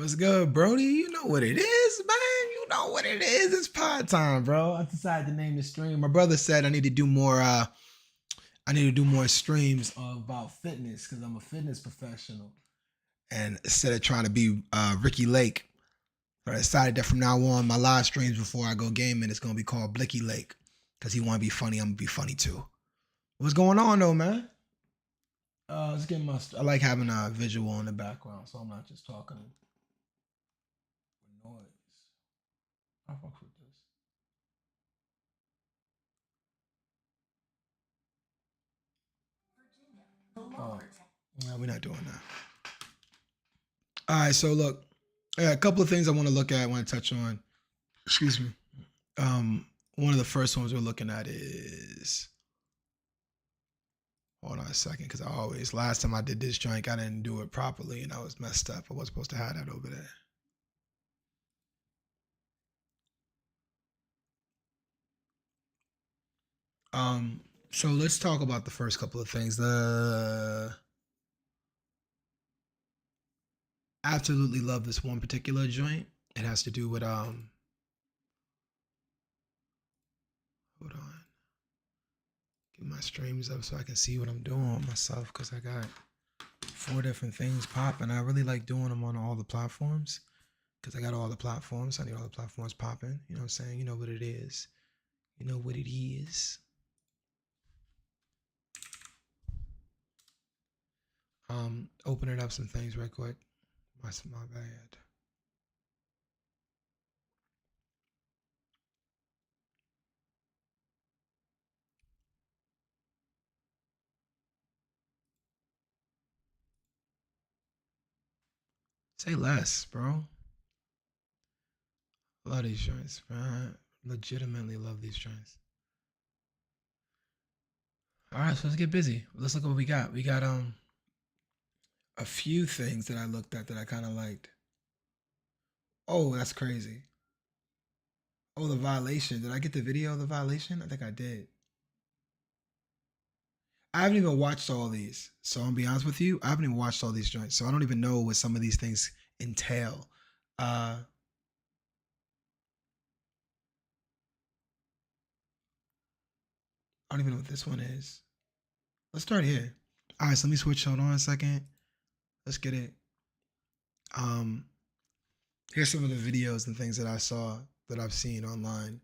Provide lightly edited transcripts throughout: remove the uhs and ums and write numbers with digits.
What's good, Brody? You know what it is, man. You know what it is. It's pod time, bro. I decided to name the stream. My brother said I need to do more. I need to do more streams about fitness because I'm a fitness professional. And instead of trying to be Ricky Lake, I decided that from now on, my live streams before I go gaming, it's gonna be called Blicky Lake because he want to be funny. I'm gonna be funny too. What's going on though, man? Let's get my. I like having a visual in the background, so I'm not just talking with noise. I fuck with this. Oh, no, we're not doing that. All right, so look, a couple of things I want to look at. I want to touch on. Excuse me. One of the first ones we're looking at is. Hold on a second, because I always last time I did this joint, I didn't do it properly, and I was messed up. I wasn't supposed to have that over there. So let's talk about the first couple of things. Absolutely love this one particular joint. It has to do with hold on. Get my streams up so I can see what I'm doing myself because I got 4 different things popping. I really like doing them on all the platforms because I got all the platforms. I need all the platforms popping. You know what I'm saying? You know what it is. You know what it is. Opening up some things right quick. My bad. Say less, bro. Love these joints, man. Legitimately love these joints. All right, so let's get busy. Let's look at what we got. We got a few things that I looked at that I kind of liked. Oh, that's crazy. Oh, the violation. Did I get the video of the violation? I think I did. I haven't even watched all these. So I'm gonna be honest with you. I haven't even watched all these joints. So I don't even know what some of these things entail. I don't even know what this one is. Let's start here. All right, so let me switch. Hold on a second. Let's get it. Here's some of the videos and things that I saw that I've seen online.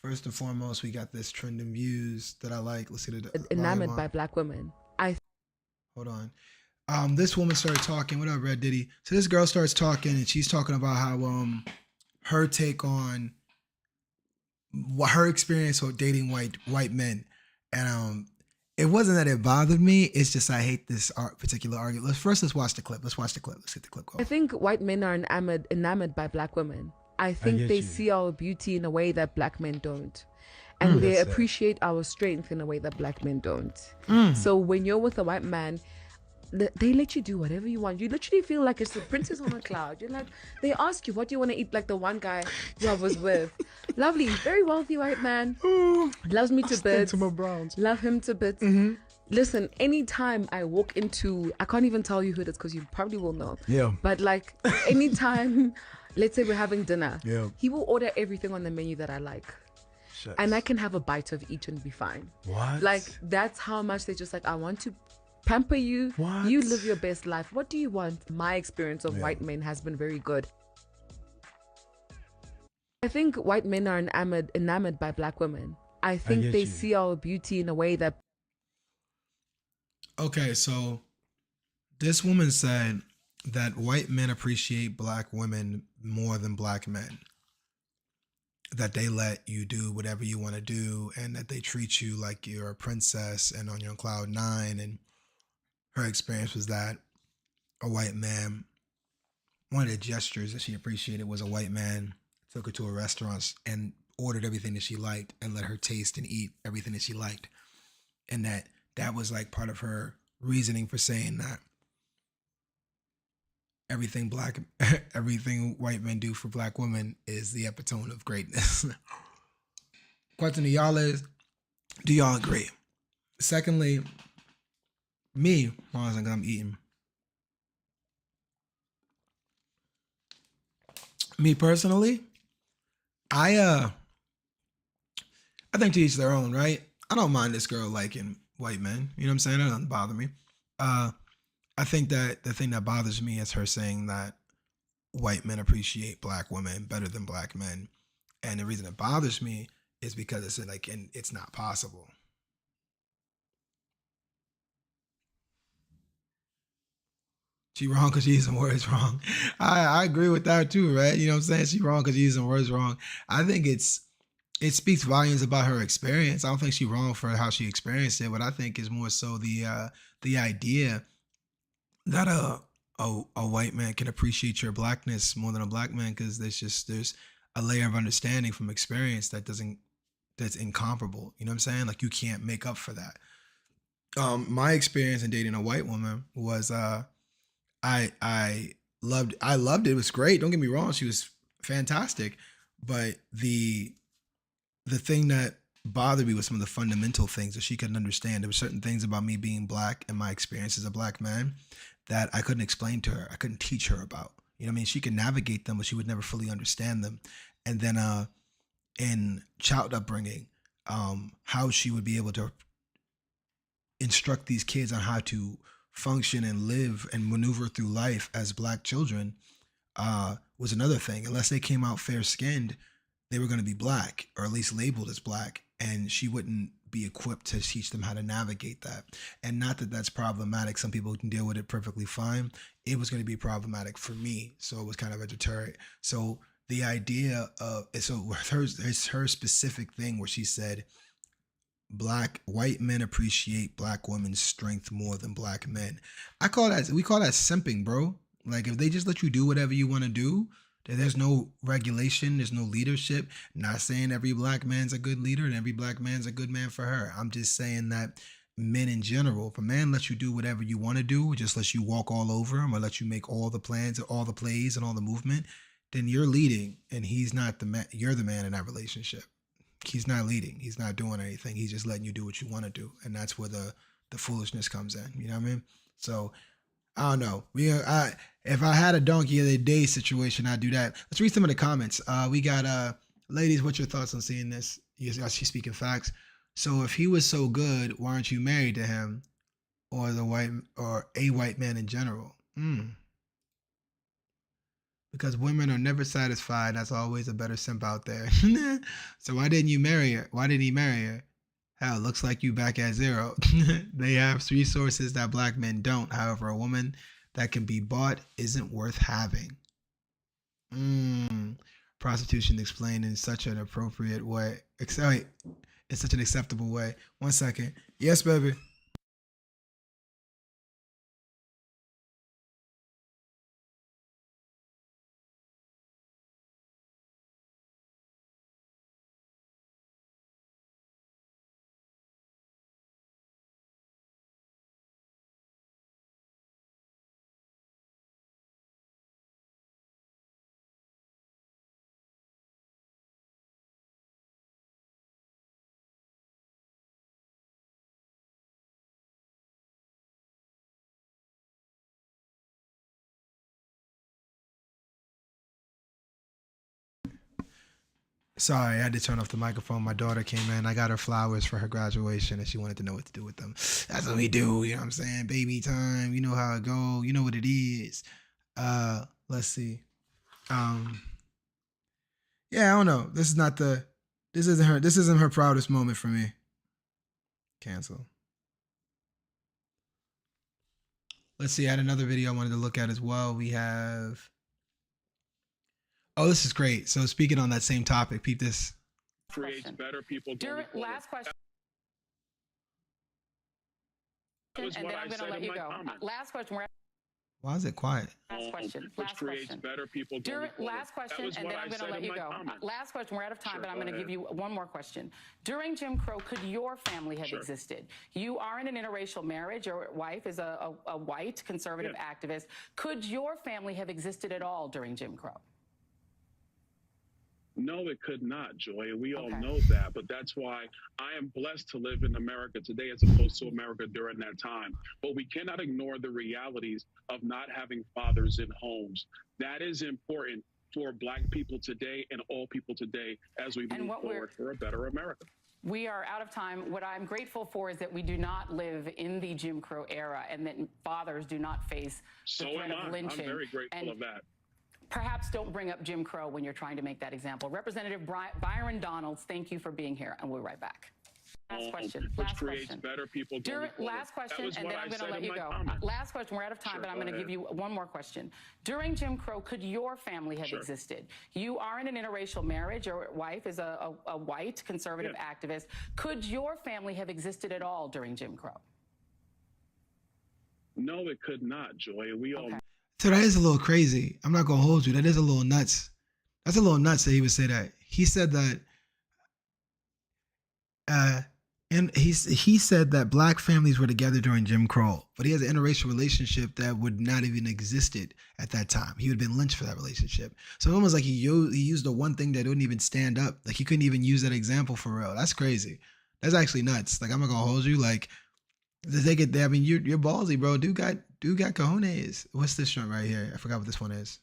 First and foremost, we got this trending views that I like. Let's see the enamored by black women. Hold on. This woman started talking. What up, Red Diddy? So this girl starts talking, and she's talking about how her take on her experience with dating white men, and it wasn't that it bothered me. It's just I hate this particular argument. Let's watch the clip. Let's watch the clip. Let's get the clip going. I think white men are enamored by black women. I think they see our beauty in a way that black men don't. And they appreciate our strength in a way that black men don't. So when you're with a white man, they let you do whatever you want. You literally feel like it's the princess on a cloud. You're like, they ask you, what do you want to eat? Like the one guy who I was with. Lovely, very wealthy white man. Loves me to bits. Love him to bits. Listen, anytime I walk into, I can't even tell you who it is because you probably will know. Yeah. But like, anytime, let's say we're having dinner, he will order everything on the menu that I like. Shucks. And I can have a bite of each and be fine. What? Like, that's how much they're just like, I want to pamper you. What? You live your best life. What do you want? My experience of white men has been very good. I think white men are enamored by black women. I think they see our beauty in a way that. Okay, so this woman said that white men appreciate black women more than black men. That they let you do whatever you want to do and that they treat you like you're a princess and on your cloud 9. And her experience was that a white man, one of the gestures that she appreciated was a white man took her to a restaurant and ordered everything that she liked and let her taste and eat everything that she liked. And that was like part of her reasoning for saying that everything white men do for black women is the epitome of greatness. Question to y'all is, do y'all agree? Secondly, me, as long as I'm eating, Me personally, I I think to each their own, right? I don't mind this girl liking white men. You know what I'm saying? That doesn't bother me. Uh, I think that the thing that bothers me is her saying that white men appreciate black women better than black men, and the reason it bothers me is because it's like, and it's not possible. She wrong because she's using words wrong. I agree with that too, right? You know what I'm saying? She wrong because she's using words wrong. I think it speaks volumes about her experience. I don't think she's wrong for how she experienced it, but I think is more so the idea that a white man can appreciate your blackness more than a black man, because there's a layer of understanding from experience that's incomparable. You know what I'm saying? Like, you can't make up for that. My experience in dating a white woman was I I loved it. It was great. Don't get me wrong, she was fantastic. But the thing that bothered me was some of the fundamental things that she couldn't understand. There were certain things about me being black and my experience as a black man that I couldn't explain to her. I couldn't teach her about. You know what I mean? She could navigate them, but she would never fully understand them. And then in child upbringing, how she would be able to instruct these kids on how to function and live and maneuver through life as black children was another thing. Unless they came out fair skinned, they were going to be black, or at least labeled as black, and she wouldn't be equipped to teach them how to navigate that. And not that that's problematic. Some people can deal with it perfectly fine. It was going to be problematic for me, so it was kind of a deterrent. So the idea of, so it's her specific thing where she said white men appreciate black women's strength more than black men. We call that simping, bro. Like, if they just let you do whatever you want to do, there's no regulation, there's no leadership. Not saying every black man's a good leader and every black man's a good man for her. I'm just saying that men in general, if a man lets you do whatever you want to do, just lets you walk all over him or let you make all the plans, all the plays, and all the movement, then you're leading, and he's not the man. You're the man in that relationship. He's not leading. He's not doing anything. He's just letting you do what you want to do, and that's where the foolishness comes in. You know what I mean? So I don't know. If I had a donkey of the day situation, I'd do that. Let's read some of the comments. We got ladies. What's your thoughts on seeing this? She's speaking facts. So if he was so good, why aren't you married to him, or a white man in general? Because women are never satisfied. That's always a better simp out there. So why didn't you marry her? Why didn't he marry her? Hell, looks like you back at zero. They have resources that black men don't. However, a woman that can be bought isn't worth having. Prostitution explained in such an appropriate way. In such an acceptable way. 1 second. Yes, baby. Sorry, I had to turn off the microphone. My daughter came in. I got her flowers for her graduation, and she wanted to know what to do with them. That's what we do. You know what I'm saying? Baby time. You know how it go. You know what it is. Let's see. Yeah, I don't know. This isn't her proudest moment for me. Cancel. Let's see. I had another video I wanted to look at as well. We have. Oh, this is great. So speaking on that same topic, peep this. Creates better people. Last question. And then I'm going to let you go. Last question. Why is it quiet? Last question. Which creates better people. Last question, and then I'm going to let you go. Last question. We're out of time, but I'm going to give you one more question. During Jim Crow, could your family have existed? You are in an interracial marriage. Your wife is a white conservative activist. Could your family have existed at all during Jim Crow? No, it could not, Joy. And we all know that. But that's why I am blessed to live in America today as opposed to America during that time. But we cannot ignore the realities of not having fathers in homes. That is important for Black people today and all people today as we move forward for a better America. We are out of time. What I'm grateful for is that we do not live in the Jim Crow era and that fathers do not face the threat of lynching. I'm very grateful of that. Perhaps don't bring up Jim Crow when you're trying to make that example. Representative Byron Donalds, thank you for being here, and we'll be right back. Last question. Which creates better people going forward. Last question, and then I'm going to let you go. Last question. We're out of time, but I'm going to give you one more question. During Jim Crow, could your family have existed? You are in an interracial marriage. Your wife is a white conservative activist. Could your family have existed at all during Jim Crow? No, it could not, Joy. We all. So that is a little crazy. I'm not gonna hold you. That is a little nuts. That's a little nuts that he would say that. He said that. And he said that Black families were together during Jim Crow, but he has an interracial relationship that would not even existed at that time. He would have been lynched for that relationship. So it's almost like he used the one thing that wouldn't even stand up. Like he couldn't even use that example for real. That's crazy. That's actually nuts. Like I'm not gonna hold you. Like they get there. I mean, you're ballsy, bro. Dude got cojones. What's this joint right here? I forgot what this one is.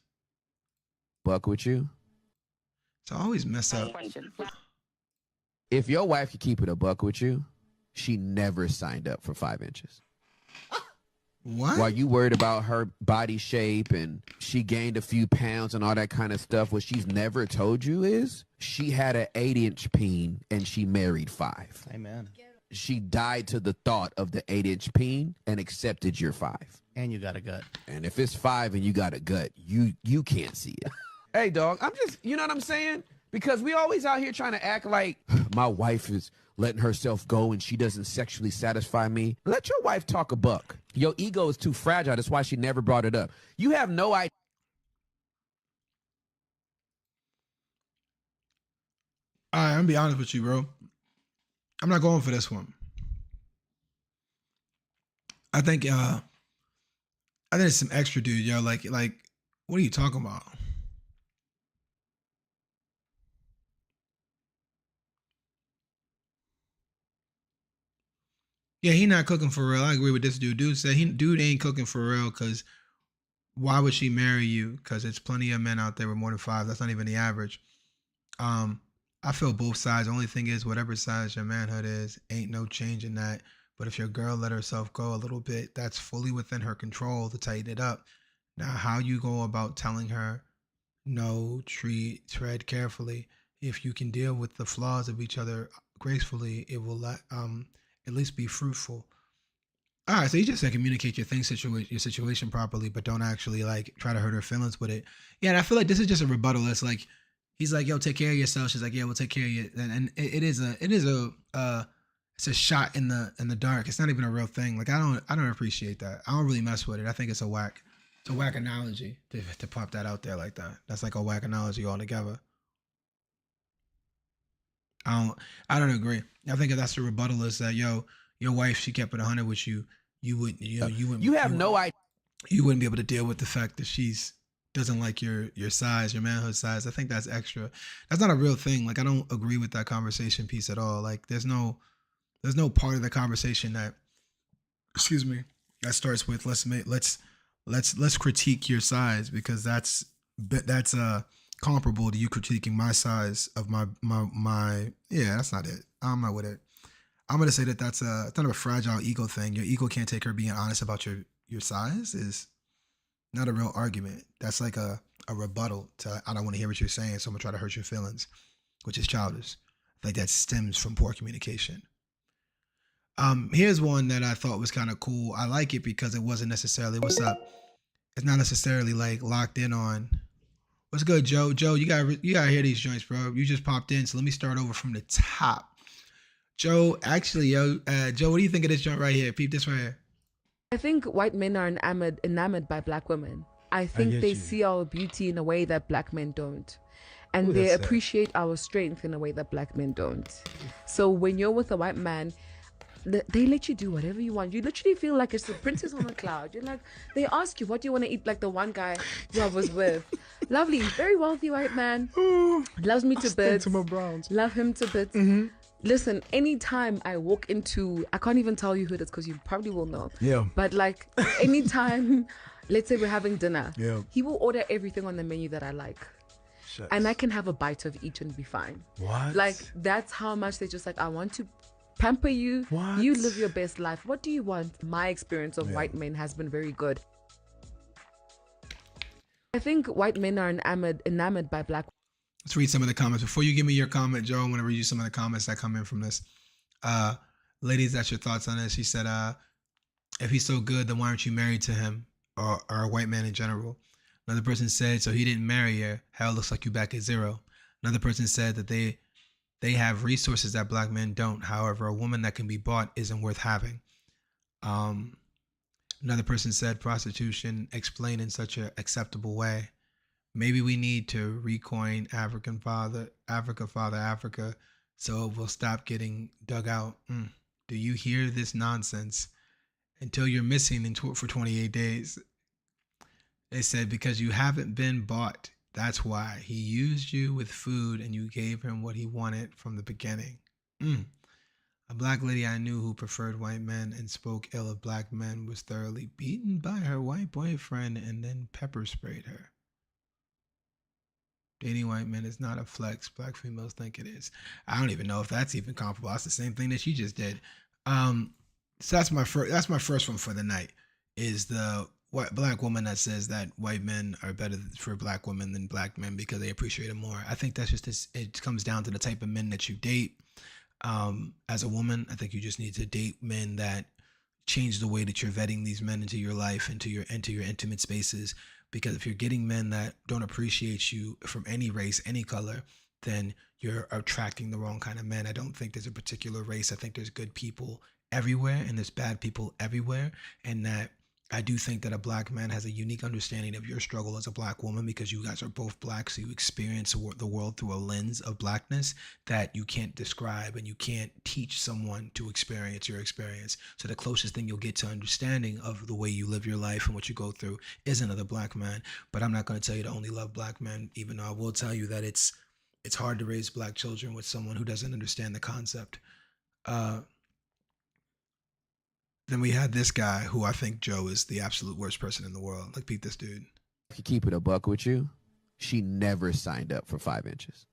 Buck with you. So I always mess up. If your wife could keep it a buck with you, she never signed up for 5 inches. What? While you worried about her body shape and she gained a few pounds and all that kind of stuff, what she's never told you is she had an 8-inch peen and she married 5. Amen. She died to the thought of the 8-inch peen and accepted your 5. And you got a gut. And if it's 5 and you got a gut, you can't see it. Hey, dog, I'm just, you know what I'm saying? Because we always out here trying to act like my wife is letting herself go and she doesn't sexually satisfy me. Let your wife talk a buck. Your ego is too fragile. That's why she never brought it up. You have no idea. All right, I'm gonna be honest with you, bro. I'm not going for this one. I think it's some extra dude, yo. Like, what are you talking about? Yeah, he not cooking for real. I agree with this dude. Dude said dude ain't cooking for real because why would she marry you? Because there's plenty of men out there with more than 5. That's not even the average. I feel both sides. The only thing is whatever size your manhood is, ain't no change in that. But if your girl let herself go a little bit, that's fully within her control to tighten it up. Now, how you go about telling her, no, tread carefully. If you can deal with the flaws of each other gracefully, it will at least be fruitful. All right, so you just said communicate your situation properly, but don't actually like try to hurt her feelings with it. Yeah, and I feel like this is just a rebuttal. It's like he's like, "Yo, take care of yourself." She's like, "Yeah, we'll take care of you." And it's a shot in the dark. It's not even a real thing. Like I don't appreciate that. I don't really mess with it. I think it's a whack analogy to pop that out there like that. That's like a whack analogy altogether. I don't agree. I think if that's the rebuttal is that your wife, she kept it 100 with you. You wouldn't No idea. You wouldn't be able to deal with the fact that she's doesn't like your size, your manhood size. I think that's extra. That's not a real thing. Like I don't agree with that conversation piece at all. Like there's no part of the conversation that starts with let's critique your size because that's comparable to you critiquing my size of my yeah, that's not it. I'm not with it. I'm gonna say that's it's not a fragile ego thing. Your ego can't take her being honest about your size is not a real argument. That's like a rebuttal to I don't want to hear what you're saying, so I'm gonna try to hurt your feelings, which is childish. Like that stems from poor communication. Here's one that I thought was kind of cool. I like it because it wasn't necessarily what's up. It's not necessarily like locked in on. What's good, Joe? Joe, you gotta hear these joints, bro. You just popped in, so let me start over from the top. Joe, actually, Joe, what do you think of this joint right here? Peep this right here. I think white men are enamored by Black women. I think they see our beauty in a way that Black men don't. And they appreciate our strength in a way that Black men don't. So when you're with a white man, they let you do whatever you want. You literally feel like it's the princess on a cloud. You're like, they ask you, what do you want to eat? Like the one guy who I was with. Lovely, very wealthy white man. Loves me to bits. Love him to bits. Mm-hmm. Listen, anytime I walk into, I can't even tell you who it is because you probably will know. Yeah. But like anytime, let's say we're having dinner, he will order everything on the menu that I like. and I can have a bite of each and be fine. What? Like, that's how much they're just like, I want to pamper you. What? You live your best life. What do you want? My experience of white men has been very good. I think white men are enamored by black. Let's read some of the comments. Before you give me your comment, Joe, I want to read you some of the comments that come in from this. Ladies, that's your thoughts on this. She said, if he's so good, then why aren't you married to him or a white man in general? Another person said, so he didn't marry her. Hell, looks like you back at zero. Another person said that they have resources that black men don't. However, a woman that can be bought isn't worth having. Another person said prostitution explained in such an acceptable way. Maybe we need to recoin Africa, Father Africa, so we'll stop getting dug out. Do you hear this nonsense? Until you're missing for 28 days. They said, because you haven't been bought. That's why. He used you with food and you gave him what he wanted from the beginning. A black lady I knew who preferred white men and spoke ill of black men was thoroughly beaten by her white boyfriend and then pepper sprayed her. Dating white men is not a flex. Black females think it is. I don't even know if that's even comparable. That's the same thing that she just did. So that's my first one for the night. Is the black woman that says that white men are better for black women than black men because they appreciate it more. I think that's just this. It comes down to the type of men that you date. As a woman, I think you just need to date men that change the way that you're vetting these men into your life, into your intimate spaces. Because if you're getting men that don't appreciate you from any race, any color, then you're attracting the wrong kind of men. I don't think there's a particular race. I think there's good people everywhere and there's bad people everywhere. And that I do think that a black man has a unique understanding of your struggle as a black woman because you guys are both black. So you experience the world through a lens of blackness that you can't describe and you can't teach someone to experience your experience. So the closest thing you'll get to understanding of the way you live your life and what you go through is another black man. But I'm not going to tell you to only love black men, even though I will tell you that it's hard to raise black children with someone who doesn't understand the concept. Then we had this guy who I think, Joe, is the absolute worst person in the world. Like, beat this dude. If you keep it a buck with you, she never signed up for 5 inches.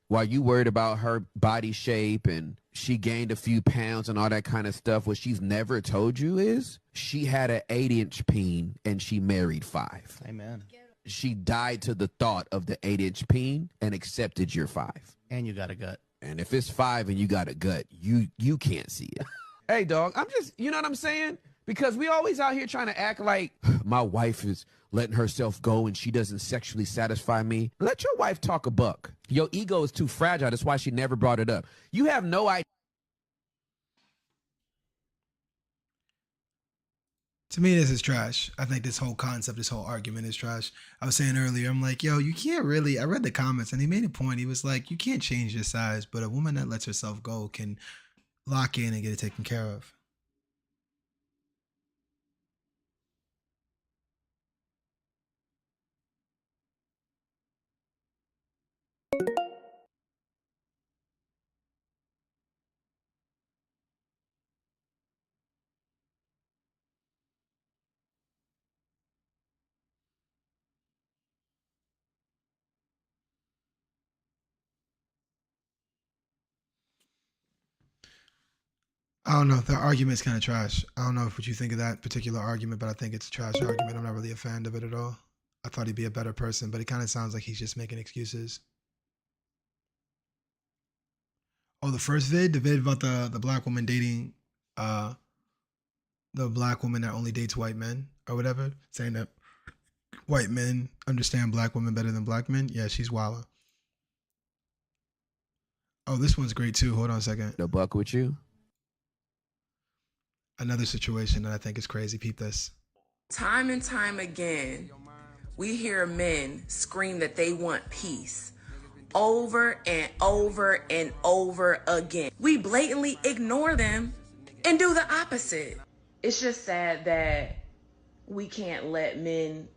While you worried about her body shape and she gained a few pounds and all that kind of stuff, what she's never told you is she had an 8-inch peen and she married 5. Amen. She died to the thought of the 8-inch peen and accepted your 5. And you got a gut. And if it's 5 and you got a gut, you can't see it. Hey, dog, I'm just, you know what I'm saying? Because we always out here trying to act like my wife is letting herself go and she doesn't sexually satisfy me. Let your wife talk a buck. Your ego is too fragile. That's why she never brought it up. You have no idea. To me, this is trash. I think this whole concept, this whole argument is trash. I was saying earlier, I'm like, yo, you can't really, I read the comments and he made a point. He was like, you can't change your size, but a woman that lets herself go can lock in and get it taken care of. I don't know. The argument's kind of trash. I don't know what you think of that particular argument, but I think it's a trash argument. I'm not really a fan of it at all. I thought he'd be a better person, but it kind of sounds like he's just making excuses. Oh, the vid about the black woman dating the black woman that only dates white men or whatever, saying that white men understand black women better than black men. Yeah, she's wildin'. Oh, this one's great too. Hold on a second. The buck with you. Another situation that I think is crazy. Peep this. Time and time again, we hear men scream that they want peace over and over and over again. We blatantly ignore them and do the opposite. It's just sad that we can't let men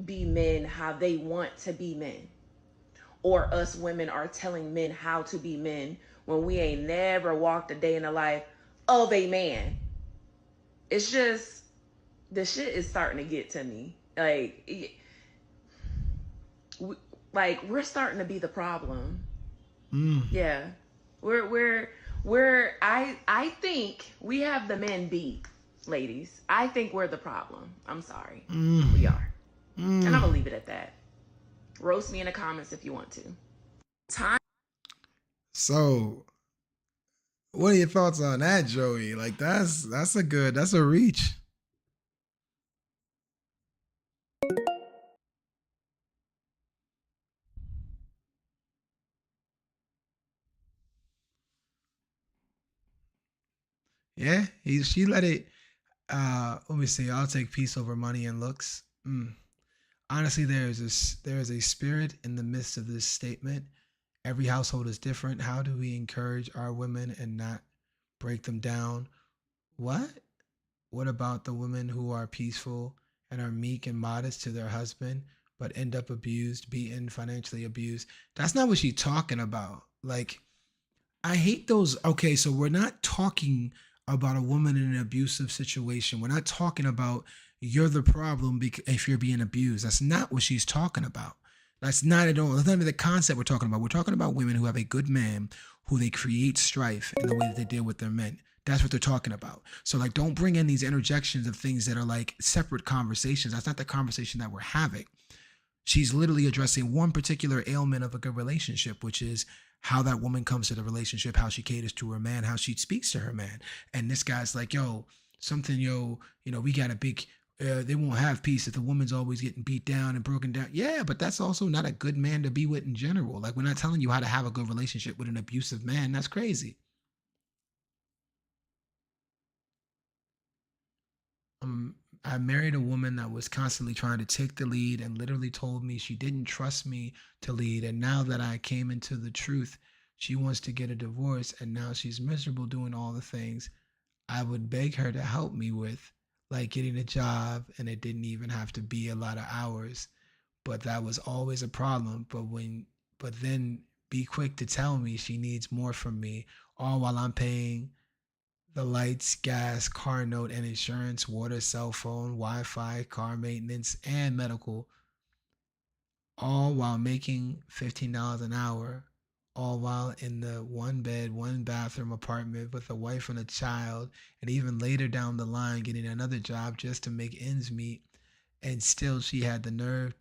be men how they want to be men. Or us women are telling men how to be men when we ain't never walked a day in the life of a man. It's just, the shit is starting to get to me. Like, we're starting to be the problem. Yeah, I think we have the men beat, ladies. I think we're the problem. I'm sorry, we are, and I'm gonna leave it at that. Roast me in the comments if you want to. Time. So, what are your thoughts on that, Joey? Like that's a reach. Yeah, she let it. Let me see. I'll take peace over money and looks. Honestly, there is a spirit in the midst of this statement. Every household is different. How do we encourage our women and not break them down? What? What about the women who are peaceful and are meek and modest to their husband, but end up abused, beaten, financially abused? That's not what she's talking about. Like, I hate those. Okay, so we're not talking about a woman in an abusive situation. We're not talking about you're the problem if you're being abused. That's not what she's talking about. That's not at all. That's not even the concept we're talking about. We're talking about women who have a good man who they create strife in the way that they deal with their men. That's what they're talking about. So like, don't bring in these interjections of things that are like separate conversations. That's not the conversation that we're having. She's literally addressing one particular ailment of a good relationship, which is how that woman comes to the relationship, how she caters to her man, how she speaks to her man. And this guy's like, we got a big, they won't have peace if the woman's always getting beat down and broken down. Yeah, but that's also not a good man to be with in general. Like, we're not telling you how to have a good relationship with an abusive man. That's crazy. I married a woman that was constantly trying to take the lead and literally told me she didn't trust me to lead. And now that I came into the truth, she wants to get a divorce and now she's miserable doing all the things I would beg her to help me with, like getting a job, and it didn't even have to be a lot of hours. But that was always a problem. But then be quick to tell me she needs more from me, all while I'm paying the lights, gas, car note, and insurance, water, cell phone, Wi-Fi, car maintenance, and medical, all while making $15 an hour, all while in the one bed, one bathroom apartment with a wife and a child, and even later down the line getting another job just to make ends meet. And still she had the nerve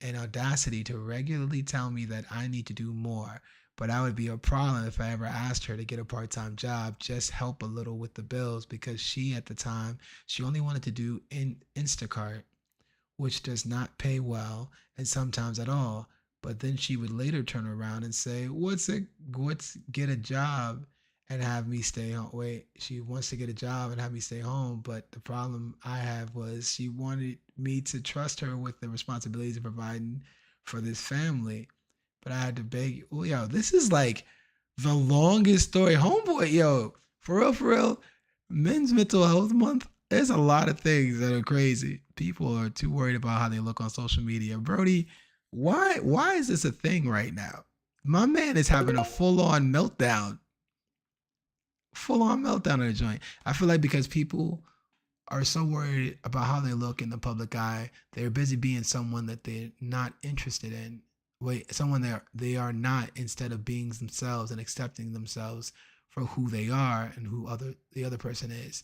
and audacity to regularly tell me that I need to do more. But I would be a problem if I ever asked her to get a part-time job, just help a little with the bills, because at the time, she only wanted to do Instacart, which does not pay well and sometimes at all. But then she would later turn around and say, what's get a job and have me stay home. Wait, she wants to get a job and have me stay home. But the problem I have was she wanted me to trust her with the responsibilities of providing for this family. But I had to beg, this is like the longest story. Homeboy, for real, Men's Mental Health Month, there's a lot of things that are crazy. People are too worried about how they look on social media. Brody, why is this a thing right now? My man is having a full-on meltdown. Full-on meltdown in the joint. I feel like because people are so worried about how they look in the public eye, they're busy being someone that they're not interested in. Someone they are not, instead of being themselves and accepting themselves for who they are and who the other person is,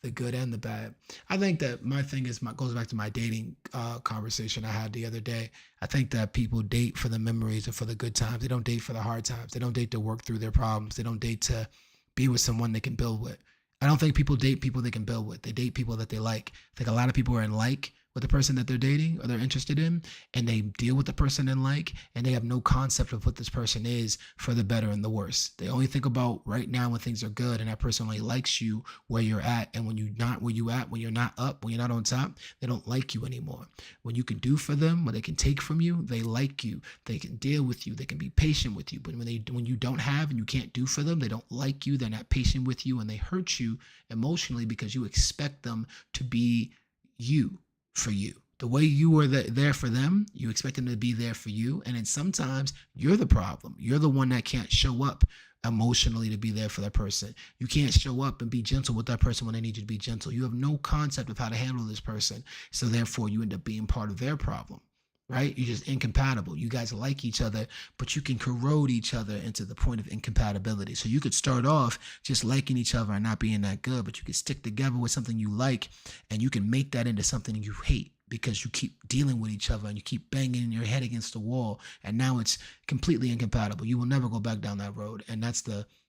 the good and the bad. I think that my thing goes back to my dating conversation I had the other day. I think that people date for the memories and for the good times. They don't date for the hard times. They don't date to work through their problems. They don't date to be with someone they can build with. I don't think people date people they can build with. They date people that they like. I think a lot of people are in like with the person that they're dating or they're interested in, and they deal with the person in like, and they have no concept of what this person is for the better and the worse. They only think about right now when things are good, and that person only likes you where you're at. And when you're not where you at, when you're not up, when you're not on top, they don't like you anymore. When you can do for them, what they can take from you, they like you. They can deal with you. They can be patient with you. But when you don't have and you can't do for them, they don't like you. They're not patient with you, and they hurt you emotionally because you expect them to be you. For you, the way you were there for them, you expect them to be there for you. And then sometimes you're the problem. You're the one that can't show up emotionally to be there for that person. You can't show up and be gentle with that person when they need you to be gentle. You have no concept of how to handle this person. So therefore you end up being part of their problem. right? You're just incompatible. You guys like each other, but you can corrode each other into the point of incompatibility. So you could start off just liking each other and not being that good, but you could stick together with something you like, and you can make that into something you hate because you keep dealing with each other and you keep banging your head against the wall, and now it's completely incompatible. You will never go back down that road. And that's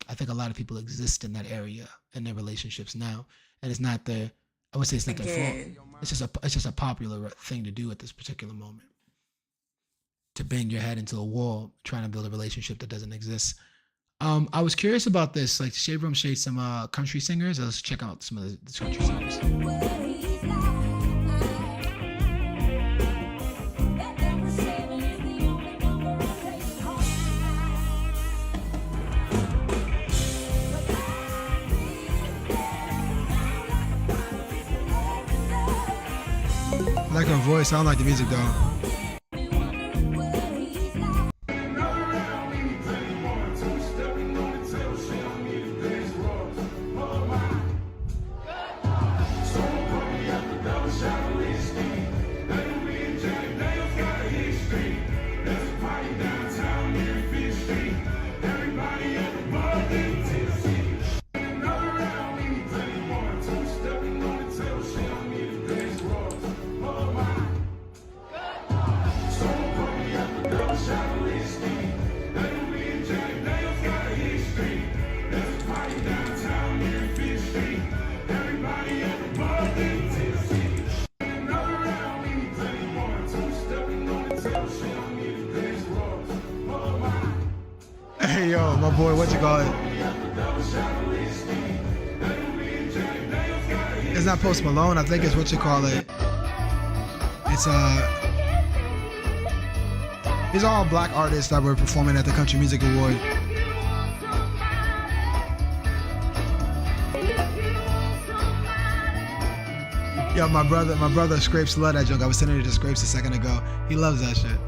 I think a lot of people exist in that area in their relationships now, and it's not I would say it's not their fault. It's just a popular thing to do at this particular moment. To bang your head into a wall trying to build a relationship that doesn't exist. I was curious about this. Like, Shade Room shade some country singers. Let's check out some of the country singers. I like her voice. I don't like the music though. Hey yo, my boy, what you call it? It's not Post Malone, I think it's what you call it. It's these are all black artists that were performing at the Country Music Award. Yo, my brother Scrapes love that joke. I was sending it to Scrapes a second ago. He loves that shit.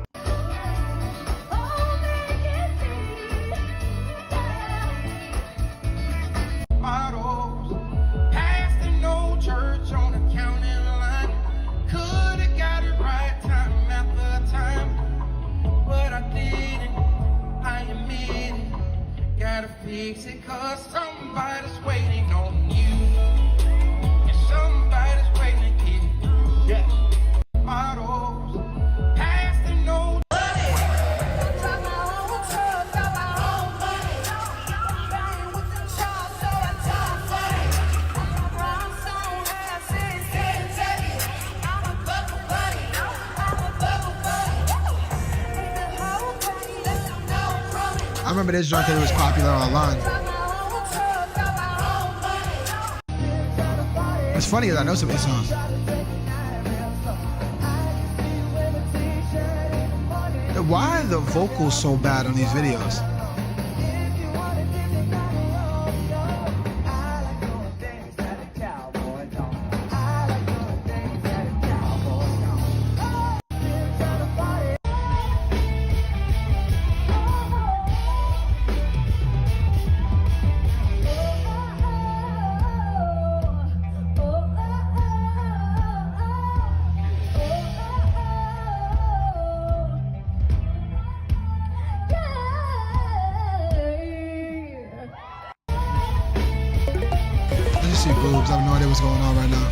Fix it, 'cause somebody's waiting on you, and somebody's waiting to get it through. Yeah. Models, past the no. Drive my own truck, got my own money. Riding with the chop, so I talk funny. Rhinestone has since heavy. I'm a buckle buddy. I'm a buckle buddy. The whole party, let them know from it. I remember this joint that was popular online. What's funny is I know some of these songs. Why are the vocals so bad on these videos? See boobs. I have no idea what's going on right now.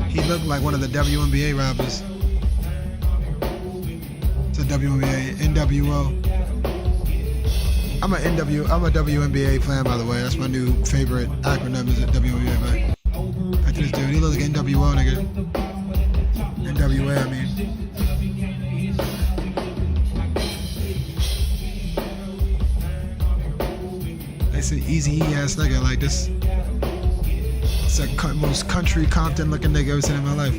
He looked like one of the WNBA rappers. It's a WNBA, NWO. I'm a WNBA fan, by the way. That's my new favorite acronym, is it WNBA, man. Look at this dude, he looks like NWO, nigga. NWA, I mean. It's an easy ass nigga like this. It's the most country Compton looking nigga I've ever seen in my life.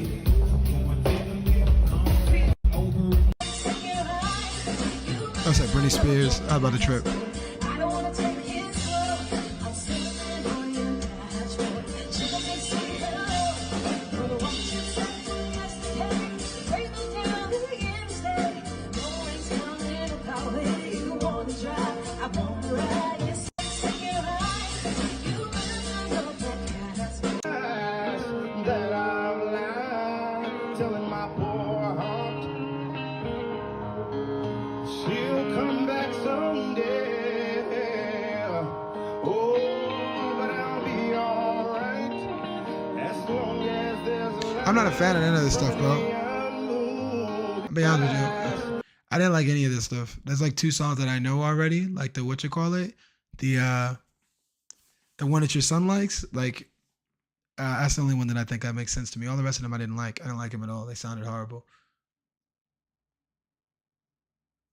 That's like Britney Spears. How about the trip? I'm not a fan of any of this stuff, bro. I'll be honest with you. I didn't like any of this stuff. There's like 2 songs that I know already, like the the one that your son likes. Like that's the only one that I think that makes sense to me. All the rest of them I didn't like. I didn't like them at all. They sounded horrible.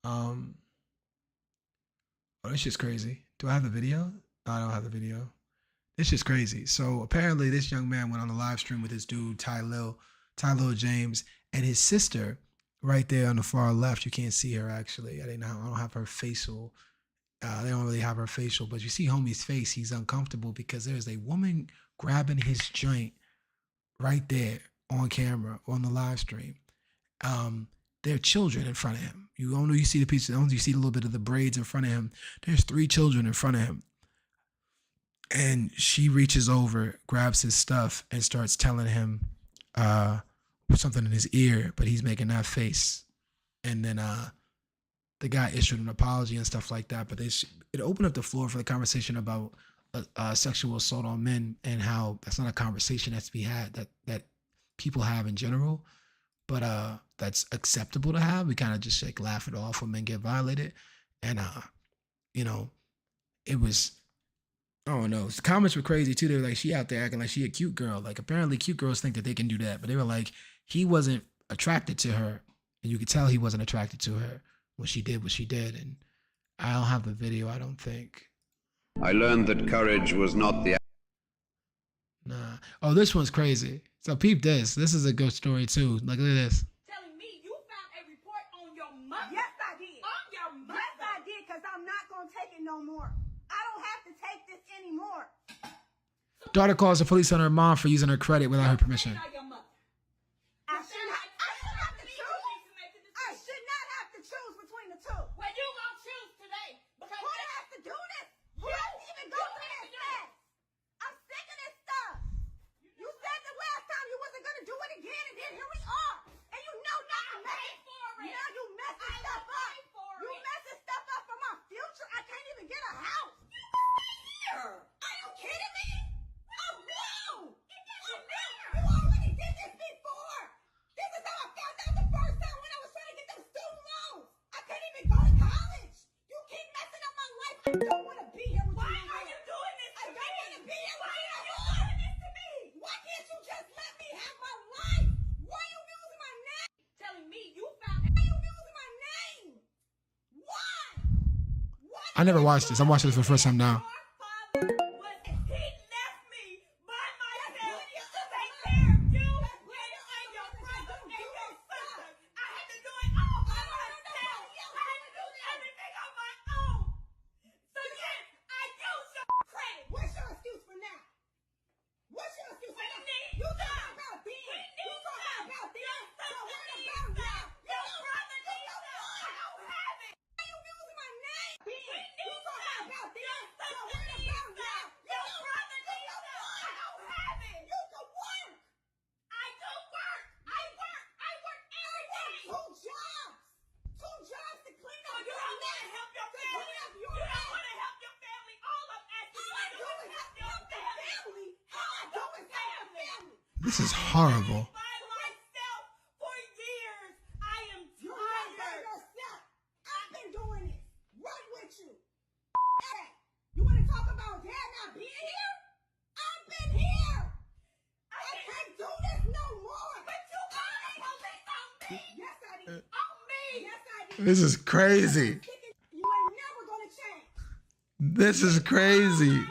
Oh, this shit's crazy. Do I have the video? No, I don't have the video. It's just crazy. So apparently this young man went on a live stream with this dude, Ty Lil James, and his sister right there on the far left. You can't see her actually. I don't have her facial. They don't really have her facial, but you see homie's face. He's uncomfortable because there's a woman grabbing his joint right there on camera on the live stream. There are children in front of him. You see the piece. You see a little bit of the braids in front of him. There's 3 children in front of him. And she reaches over, grabs his stuff, and starts telling him something in his ear, but he's making that face. And then the guy issued an apology and stuff like that. But it opened up the floor for the conversation about sexual assault on men and how that's not a conversation that's to be had that people have in general, but that's acceptable to have. We kind of just like laugh it off when men get violated. And, it was... I don't know. The comments were crazy too. They were like, she out there acting like she a cute girl. Like apparently cute girls think that they can do that. But they were like, he wasn't attracted to her. And you could tell he wasn't attracted to her when she did what she did. And I don't have the video, I don't think. I learned that courage was not the... Nah. Oh, this one's crazy. So peep this. This is a good story too. Like, look at this. Telling me you found a report on your mother. Yes, I did. On your mother. Yes, I did, because I'm not going to take it no more. I don't have to take this anymore. Daughter calls the police on her mom for using her credit without her permission. I should not have to choose between the two. Well, you gonna choose today. Because who has to do this? Who has to even go through this fast? I'm sick of this stuff. You said the last time you wasn't gonna do it again, and then here we are. And you know not to make it. Now you messing stuff up. You messing stuff up for my future. I can't even get a house. Are you kidding me? Oh no! You already did this before. This is how I found out the first time when I was trying to get them student loans. I couldn't even go to college. You keep messing up my life. I don't want to be here with you. Why are you doing this to me? I don't want to be here with you. Why are you doing this to me? Why can't you just let me have my life? Why are you using my name? Telling me you found. Why are you using my name? Why? I never watched this. I'm watching this for the first time now. This is horrible. You want to talk about dad not being here? I've been here. I can't do this no more. But you got it. Yes, I did. On me. Yes, I did. This is crazy. You ain't never gonna change. This is crazy.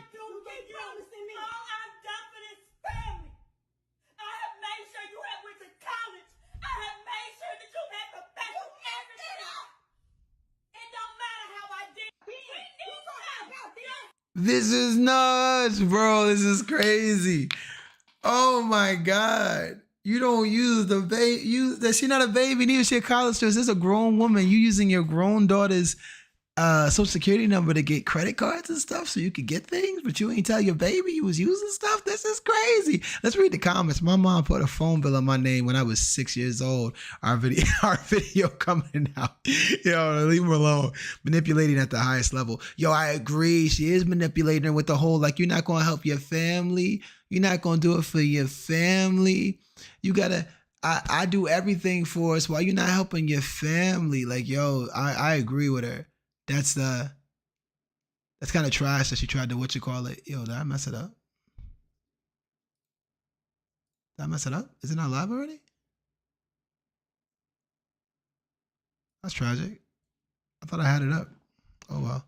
This is nuts, bro. This is crazy. Oh my God. You don't use the baby. She's not a baby, neither she a college student. This is a grown woman. You using your grown daughter's social security number to get credit cards and stuff so you could get things, but you ain't tell your baby you was using stuff? This is crazy. Let's read the comments. My mom put a phone bill on my name when I was 6 years old. Our video coming out. Yo, leave her alone. Manipulating at the highest level. Yo, I agree. She is manipulating with the whole, like, you're not going to help your family. You're not going to do it for your family. You got to, I do everything for us while you're not helping your family. Like, yo, I agree with her. That's kind of trash that she tried to, Yo, did I mess it up? Did I mess it up? Is it not live already? That's tragic. I thought I had it up. Oh, well.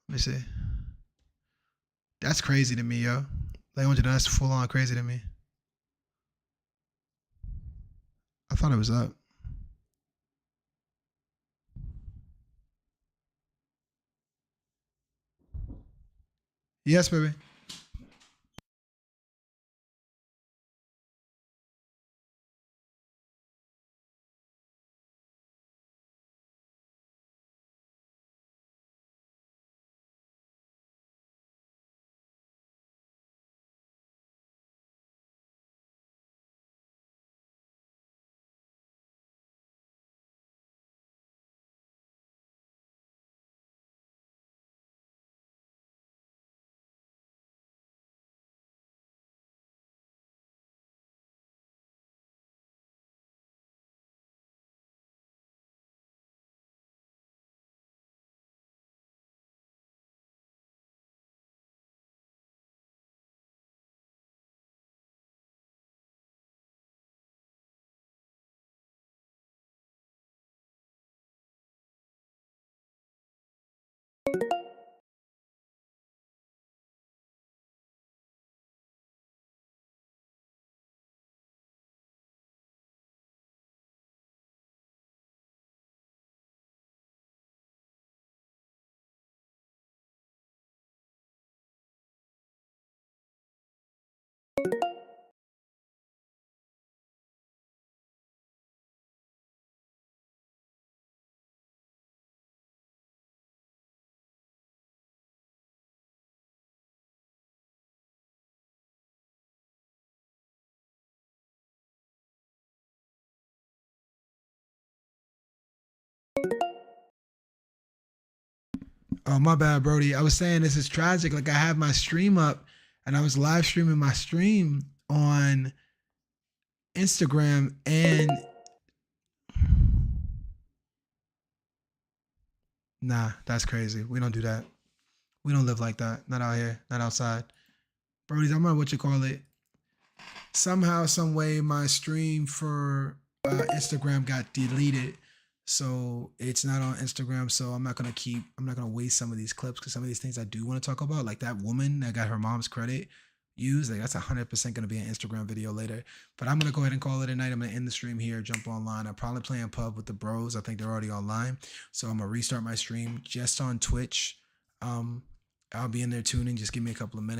Let me see. That's crazy to me, yo. Like, that's full on crazy to me. I thought it was up. Yes, baby. Oh, my bad, Brody. I was saying this is tragic. Like, I have my stream up and I was live streaming my stream on Instagram, and nah, that's crazy. We don't do that. We don't live like that. Not out here, not outside. Brody's, I don't know what you call it. Somehow, some way, my stream for Instagram got deleted. So it's not on Instagram. So I'm not going to waste some of these clips, because some of these things I do want to talk about, like that woman that got her mom's credit used, like that's 100% going to be an Instagram video later. But I'm going to go ahead and call it a night. I'm going to end the stream here, jump online. I'm probably playing pub with the bros. I think they're already online. So I'm going to restart my stream just on Twitch. I'll be in there tuning. Just give me a couple of minutes.